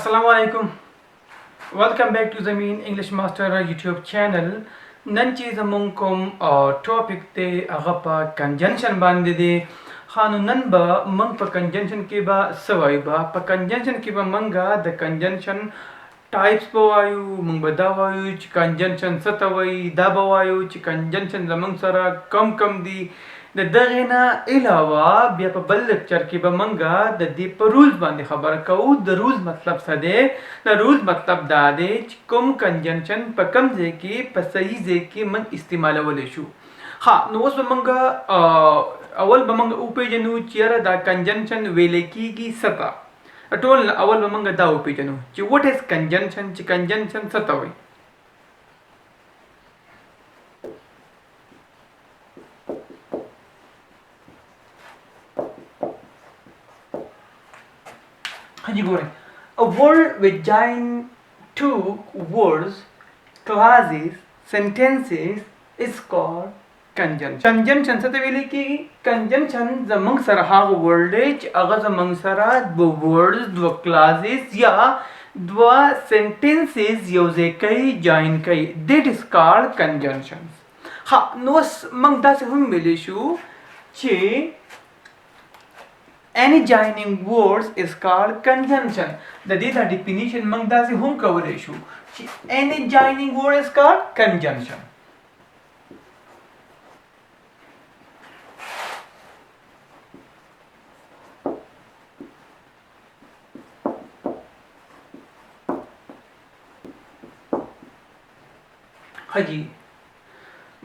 Assalamualaikum. Welcome back to Zameen English Master YouTube channel. Nanchi zamungkum topic te agapa conjunction bandide khanu nanba mang pa conjunction ke ba sawai ba pa conjunction ke ba manga the conjunction types bawayu mang badawayu ch conjunction satawai da bawayu ch conjunction zamang sara kam di د دغه نه علاوه بیا په بل لیکچر کې به منګه د دې په رولز باندې خبره کوو. د رولز مطلب څه دی؟ د رولز مطلب دا دی چې کوم کنجنشن په کم ځای کې په صحیح ځای کې من استعمالولی شو. ها نو اوس به منګه اول به منګه وپېژنو چې یاره دا کنجنشن ویلی کېږي څه ته. ټول اول به منګه دا وپېژنو چې وټ از کنجنشن، چې کنجنشن څه ته وایي. A word which join two words, clauses, sentences is called conjunction. Conjunction څه ته ویل کېږي؟ conjunction زموږ سره هغه word دی چې هغه زموږ سره دوه words، دوه clauses یا دوه sentences یو ځای کوي، join کوي. That is called conjunctions. ها نو موږ داسې هم ویلی شو چې any joining words is called conjunction. The data definition mang dasi hum kawale shu. Any joining word is called conjunction. Haji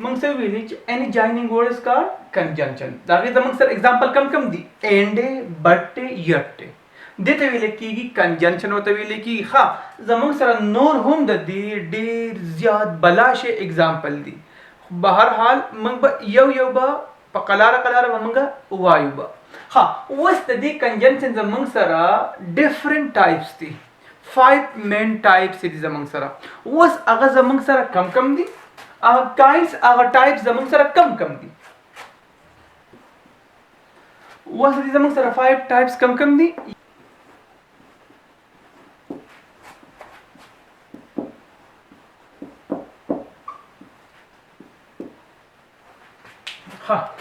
mang se village any joining word is called conjunction. दागे जमंग sir example come the and but yet देते वेले की conjunction होते वेले की हाँ जमंग सर नोर होम द दी डेर ज़्याद बलाशे example दी बाहर हाल मंग बा यव बा पकलारा मंगा वायु बा हाँ वस्त दी conjunction जमंग सर different types दी 5 main types दी जमंग सर वस अगर जमंग सर कम दी our kinds, our types zamang sara kam di. What is zamang sara 5 types kam di? Ha.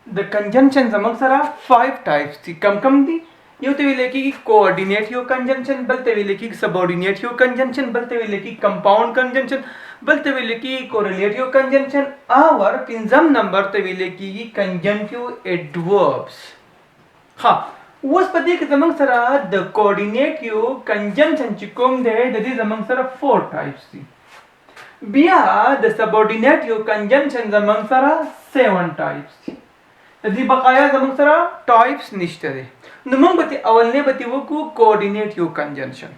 The conjunction zamang sara 5 types thi kam di. यो ते विले की कोऑर्डिनेटिव कंजंक्शन, बलते विले की सबऑर्डिनेटिव कंजंक्शन, बलते विले की कंपाउंड कंजंक्शन, बलते विले की कोरिलेटिव कंजंक्शन और पिंजम नंबर ते विले की कंजंक्टिव एडवर्ब्स. हाँ उस पदे के जमंग सरा द कोऑर्डिनेटिव कंजंक्शन चिकोम दे ददी जमंग सरा 4 टाइप्स थी. बिया द सबऑर्डिनेटिव कंजंक्शन जमंग सरा 7 टाइप्स थी. ददी बकाया जमंग सरा टाइप्स निश्ते दे. नमंग बती अवलने बती वो को coordinative conjunction.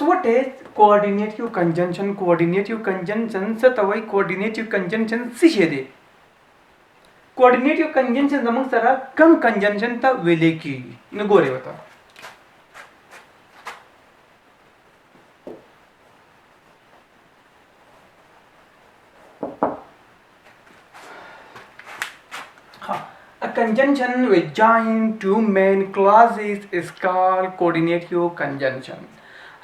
what is coordinative conjunction? Coordinative conjunction सतवई coordinative conjunction सिशे दे. coordinative conjunction जमंग सरा कम conjunction ता वेले की नगोरे बता. A conjunction which join two main clauses is called coordinative conjunction.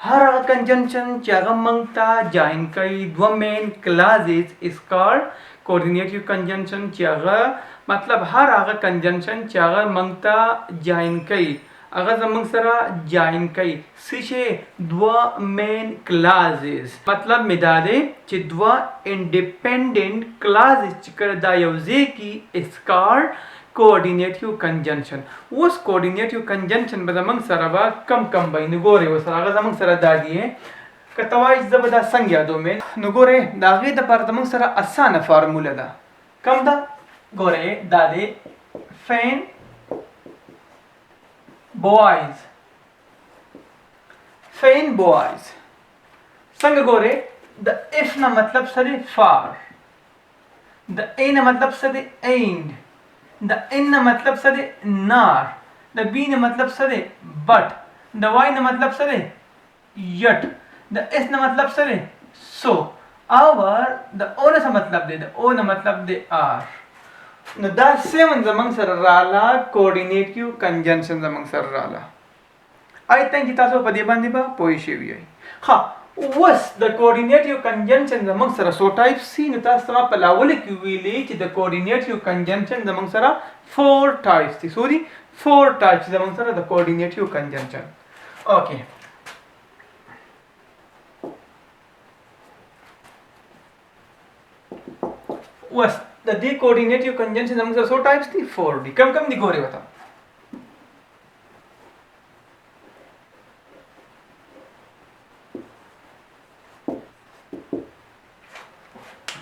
हर conjunction चागा मंगता join कई दो main clauses is called coordinative conjunction. चागा मतलब हर आगा conjunction चागा मंगता join कई अगर जमंग सरा join कई सिशे दो main clauses मतलब मिदादे चे दो independent clauses चिकर दा यवज़े की is called coordinative conjunction. उस coordinative conjunction बदमंग सरबा कम बाई नगोरे वो सरागा जमंग सरा दादी है कतवाई जबदा संज्ञा दो में नगोरे दागे द पर दमंग सरा आसान फार्मूला दा कम दा गोरे दादे fan boys संग गोरे द if ना मतलब सरे far, द a ना मतलब सरे aind, द in ना मतलब सरे nar, द b ना मतलब सरे but, द y ना मतलब सरे yet, द s ना मतलब सरे सो our د او نه څه مطلب دی د او نه مطلب دی r نو دا 7 زمنګ سره رااله کوارډینیټیو کنجنکشن زمنګ سره رااله I think تاسو په دې باندې به پوه شئ وي ها وس د کوارډینیټیو کنجنکشن زمنګ سره سو ټایپ سي نو تاسو ما په لاول کې ویلي چې د کوارډینیټیو کنجنکشن زمنګ سره 4 ټایپس دي سوري 4 ټایپس زمنګ سره د کوارډینیټیو کنجنکشن اوکې وس د دې کوارډینیټیو کنجنکشن زموږ سره څو ټایپس دي 4 دي کم دي ګوري وته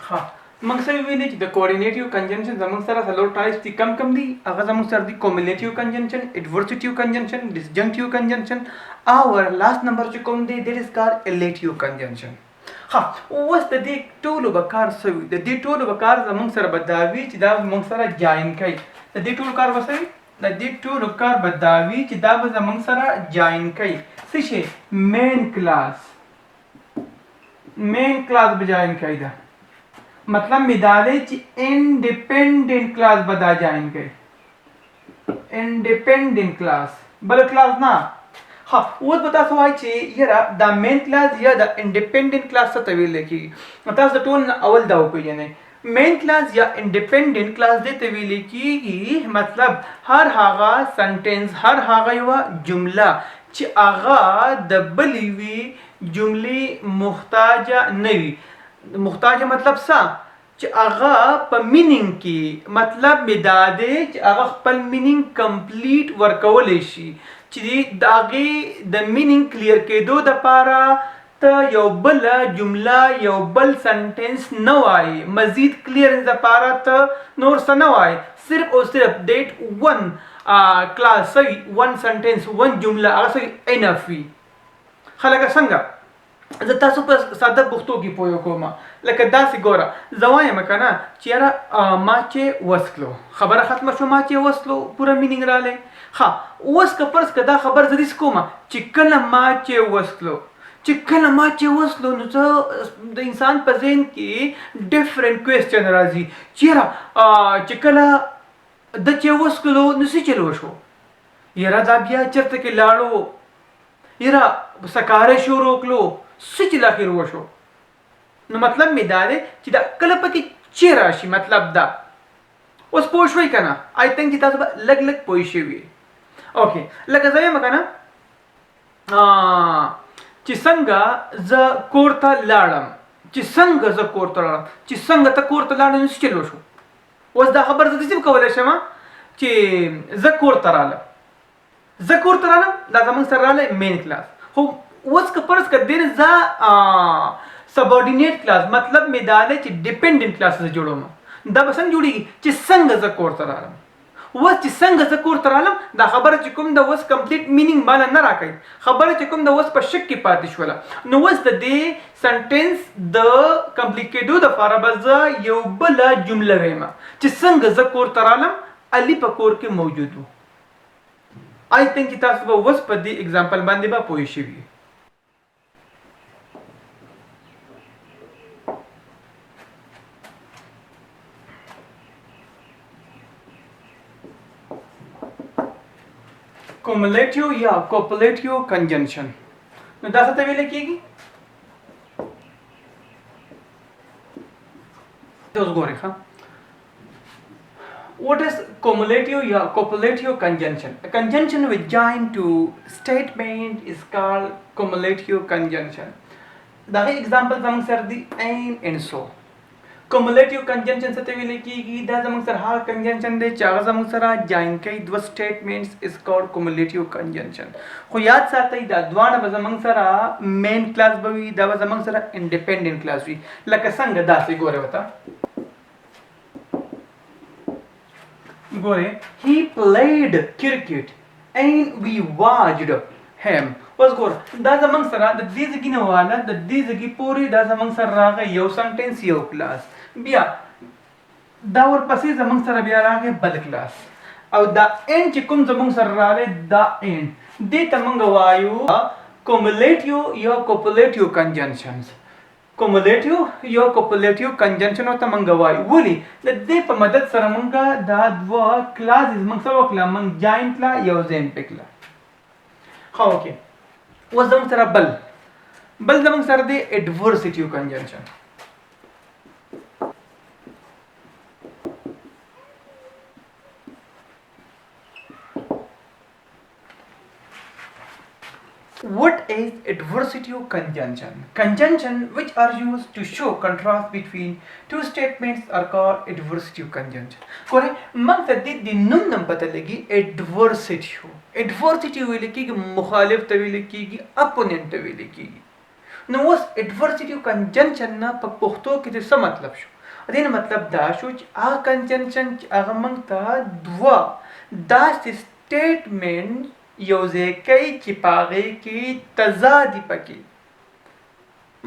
ها موږ سره ویلي چې د کوارډینیټیو کنجنکشن زموږ سره څلور ټایپس دي کم دي هغه زموږ سره دي کومولیټیو کنجنکشن ایڈورسټیو کنجنکشن ډسجنکټیو کنجنکشن او لاست نمبر چې کوم دی دیٹ از کار الیټیو کنجنکشن ها اوس د دې ټولو به کار سوي د دې ټولو به کار زموږ سره به دا وي چې دا موږ سره جاین کوي د دې ټولو کار به سوي د دې ټولو کار به دا وي چې دا به زموږ سره جاین کوي څه شي مین کلاس به جاین کوي دا مطلب می دا دی چې انډیپندنٹ کلاس به دا جاین کوي انډیپندنٹ کلاس بل کلاس نه ها اوس به تاسو وایئ چې یاره دا مین کلاس یا د انډیپندنٹ کلاس څه ته ویل کېږي تاسو د ټول نه اول دا وپېژنئ مین کلاس یا انډیپندنٹ کلاس دې ته ویل کېږي مطلب هر هغه سنټنس هر هغه یوه جمله چې هغه د بلې وي جملې محتاجه نه وي محتاجه مطلب څه چې هغه په مینینګ کې مطلب مې دا دی چې هغه خپل مینینګ کمپلیټ ورکولی شي چې د هغې د مینینګ کلیر کېدو دپاره ته یو بله جمله یو بل سنټنس نه وایي مزید کلیرنس دپاره ته نور څه نه وایي صرف او صرف دیٹ ون کلاس سوي ون سنټنس ون جمله هغه سوي انف وي خلکه څنګه زه تاسو په ساده پښتو کې پوه کوم لکه داسې ګوره زه وایم که نه چې یاره ما چې وسکلو خبره ختمه شو ما چې وسلو پوره مینینګ رالی ها اوس که فرض که دا خبر زه داسې کوم چې کله ما چې وسلو نو زه د انسان په ذهن کې ډفرنٹ کوېسچن راځي چې یاره چې کله د چې وسکلو نو څه چل وشو یاره دا بیا چېرته کې لاړو یاره سکاره شروع کړلو څه چې اخر وشو نو مطلب مې دا دی چې دا کله پکې چې راشي مطلب دا اوس پوه شوئ که نه آی تھنک چې تاسو به لږ پوه شوي اوکې لکه زه وایم که نه چې څنګه زه کور ته لاړم چې څنګه ته کور ته لاړم نو څه چل وشو اوس دا خبر زه داسې کولی شم چې زه کور ته رالم دا زموږ سره رالی مین کلاس خو اوس که فرض که دې نه زه سبارډینیټ کلاس مطلب مې دا دی چې ډیپینډنټ کلاس زه جوړوم دا به څنګه جوړېږي چې څنګه زه کور ته رالم اوس چې څنګه زه کور ته رالم دا خبره چې کوم د اوس کمپلیټ مینینګ ماله نه راکوي خبره چې کوم د اوس په شک کې پاتې شوله نو اوس د دې سنټنس د کمپلیټ کېدو دپاره به زه یو بله جمله ویم چې څنګه زه کور ته رالم علي په کور کې موجود و آی تھنک چې تاسو به اوس په دې اگزامپل باندې به پوه شوي کومولیټیو یا کوپولیټیو کنجنکشن نو دا څه ته ویل کېږي اوس ګورئ ښه What is cumulative or coopulative conjunction? A conjunction with join to statement is called cumulative conjunction. The example among sir the and so. Cumulative conjunction څه ته ویل کېږي دا زموږ سره هغه کنجنکشن دی چې هغه زموږ سره جاین کوي دوه statements is called cumulative conjunction. خو یاد ساتئ دا دواړه به زموږ سره مین کلاس به وي دا به زموږ سره انډیپینډنٹ کلاس وي لکه څنګه داسې ګورئ ورته ګورئ he played cricket and we watched him اوس ګوره دا زموږ سره د دې ځګي نه واله د دې ځګي پورې دا زموږ سره راغی یو سنټنس یو کلاس بیا دا ورپسې زموږ سره بیا راغی بل کلاس او دا ان چې کوم زموږ سره راغلی دا ان دې ته موږ وایو کومولیټیو یا کوپولیټیو کنجنکشنز کومولیټیو یو کوپولیټیو کنجنشن او ته مونږ وایو ولي د دې په مدد سره مونږ دا دوه کلاسز مونږ څه وکړه مونږ جاین کړه یو ځای پکړه خو اوکې اوس زموږ سره بل زموږ سره دی اډورسټیو کنجنشن What is adversative conjunction? Conjunction which are used to show contrast between two statements are called adversative conjunction. Kore maqsad di num pata lagi adversative. Adversative wile ki mukhalif te wile ki opponent te wile ki. No was adversative conjunction na pa pukhto ki څه مطلب شو؟ دین مطلب دا شو چې هغه conjunction چې هغه مونږ ته دوا داسې statement یو ځای کوي چې پاغې کې تضادي پکې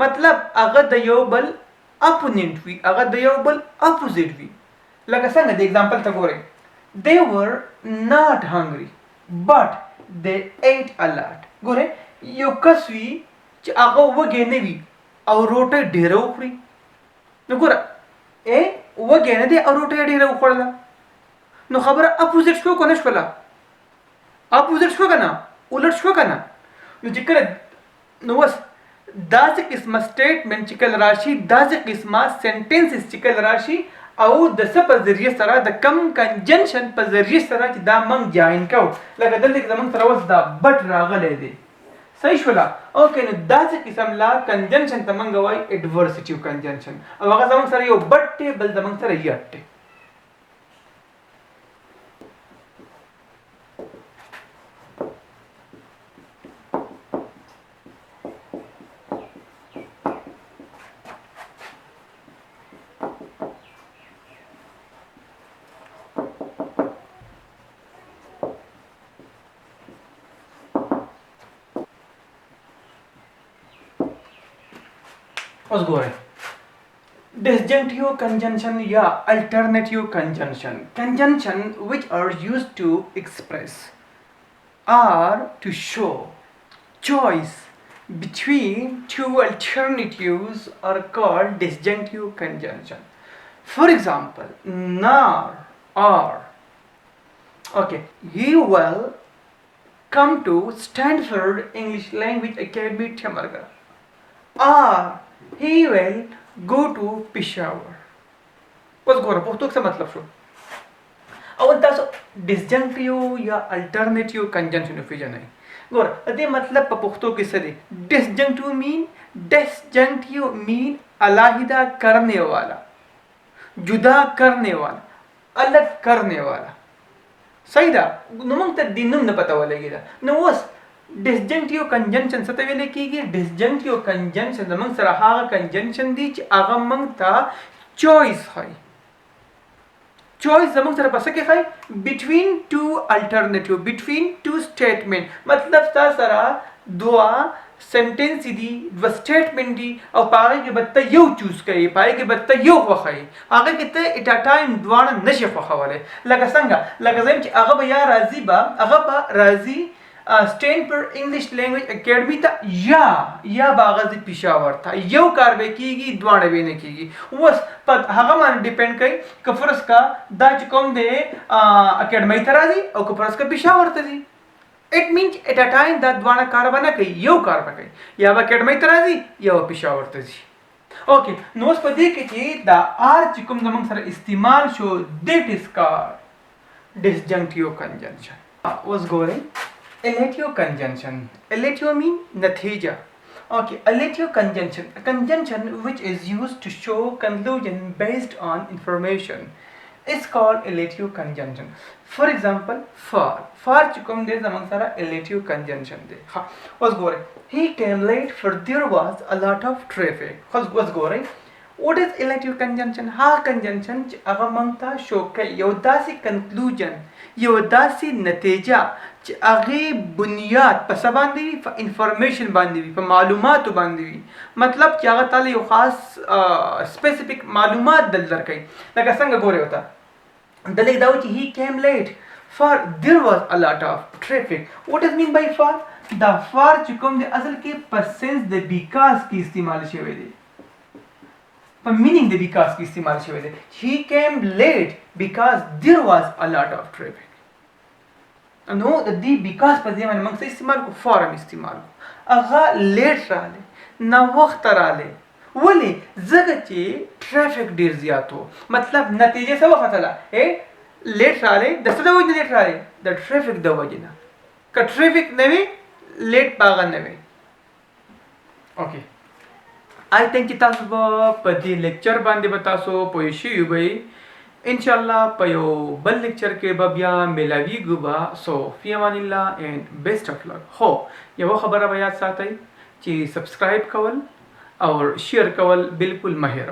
مطلب هغه د یو بل اپوننت وي هغه د یو بل اپوزیټ وي لکه څنګه د ایگزامپل ته ګورئ they were not hungry but they ate a lot ګورئ یو کس وي چې هغه وږی نه وي او روټۍ ډېره وخوري نو ګوره وږی نه دی او روټۍ ډېره وخوړله نو خبره اپوزیټ شو که نه شوله اپوزیټ شو کنه الټ شو کنه نو چې کله نو وس داسې قسمه سټیټمنټ چې کله راشي داسې قسمه سنټنسز چې کله راشي او د څه په ذریعه سره د کم کنجنشن په ذریعه سره چې دا موږ جاین کوو لکه دلته کې زموږ سره اوس دا بټ راغلی دی صحیح شوله اوکې نو داسې قسم لا کنجنشن ته موږ وایو اډورسټیو کنجنشن او هغه زموږ سره یو بټ دی بل زموږ سره یټ دی اوس ګورئ disjunctive conjunction یا alternative conjunction which are used to express or to show choice between two alternatives are called disjunctive conjunction. For example, nor or. Okay, he will come to Stanford English Language Academy tomorrow. Or he will go to Peshawar. اوس ګوره پښتو څه مطلب شو او تاسو disjunctive یا alternative conjunction پیژنئ ګوره دې مطلب په پښتو کې څه دی disjunctive mean علیحدہ کرنے والا جدا کرنے والا الگ کرنے والا صحیح ده نو موږ ته د نوم نه پته ولګېده نو اوس disjunctive conjunction څه ته ویل کېږي disjunctive conjunction زموږ سره هغه conjunction دی چې هغه موږ ته choice ښایي choice زموږ سره په څه کې ښایي between two alternative between two statement مطلب تاسو سره دوه سنټنس دي دوه سټیټمنټ دي او په هغې کې به ته یو چوز کوې په هغې کې به ته یو خوښوې هغې کې ته اټ ا ټایم دواړه نشي خوښولی لکه څنګه لکه زه یم چې هغه به یا راځي به هغه به راځي Stanford English Language Academy ته یا به هغه ځي پېښور ته یو کار به کېږي دواړه به نه کېږي اوس په هغه باندې ډیپینډ کوي که فرض کا دا چې کوم دی اکیډمۍ ته راځي او که فرض کا پېښور ته ځي اټ مینس اټ ا ټایم دا دواړه کار به نه کوي یو کار به کوي یا به اکیډمۍ ته راځي یا به پېښور ته ځي اوکې نو اوس په دې کې چې دا آر چې کوم زموږ سره استعمال شو دیټ از کالډ disjunctive conjunction اوس ګورئ Allative conjunction. Allative mean natija. Okay, allative conjunction. A conjunction which is used to show conclusion based on information is called allative conjunction. For example, for. For chukum de zamang sara allative conjunction de. Ha, was gore. He came late for there was a lot of traffic. Was gore. What is allative conjunction? Ha conjunction aga mangta show kai yau dasi conclusion. یو داسې نتیجه چې هغې بنیاد په څه باندې وي په انفارمیشن باندې وي په معلوماتو باندې وي مطلب چې هغه تاله یو خاص سپیسیفیک معلومات دل درکوي لکه څنګه ګورئ ورته دلته دا وایي چې he came late for there was a lot of traffic. What does mean by for؟ دا for چې کوم دی اصل کې په سنس د بیکاز کې استعمال شوی دی په meaning د because کې استعمال شوی دی. He came late because there was a lot of traffic. نو د دې because په ځای باندې موږ څه استعمال کو؟ فورم استعمال کو. هغه لیټ راغلی، ناوخته راغلی. ولې؟ ځکه چې ټرافیک ډیر زیات و. مطلب نتیجه څه وختله؟ لیټ راغلی. د څه د وجې نه لیټ راغلی؟ د ټرافیک د وجې نه. که ټرافیک نه وي لیټ به هغه نه وي. اوکې، آی تھنک چې تاسو به په دې لیکچر باندې به تاسو پوه شوي وئ. انشاءالله په یو بل لیکچر کې به بیا میلاویږو به. سو فی امان الله اینڈ بیسٹ آف لک. خو یوه خبره به یاد ساتئ چې سبسکرایب کول او شیر کول بالکل مه هېروئ.